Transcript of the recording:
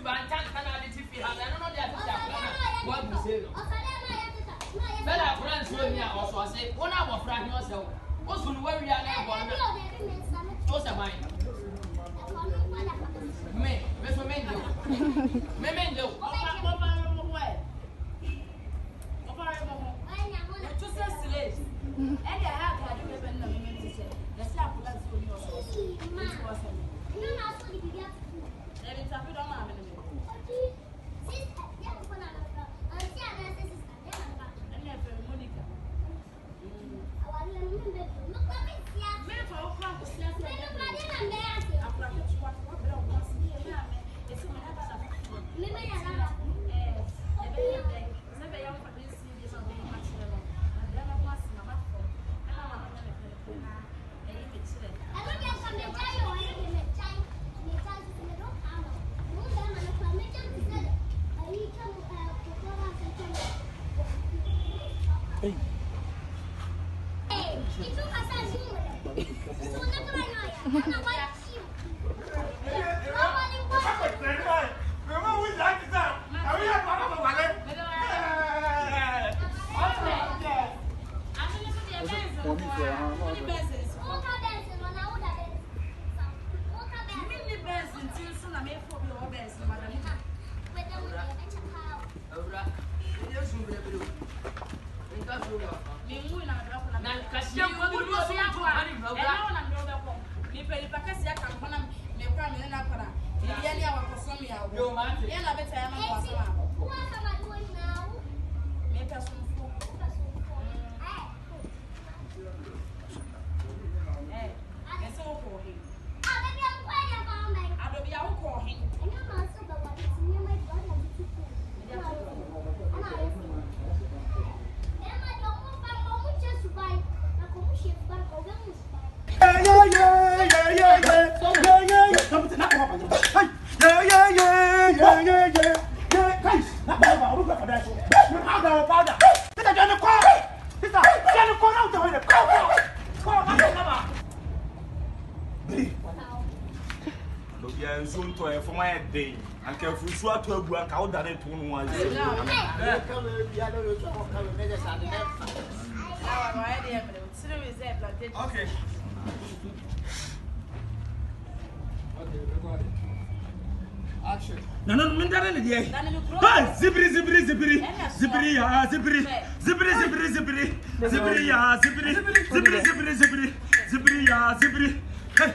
ban tan kana de tifi ha na no de atita what you say no bela friends we me also say wona abofra he o se wo sunu wa wi ana ebo na o se ban me so mendo me mendo and careful to work out that it won't want to. Okay. Action. No, zibri, hey.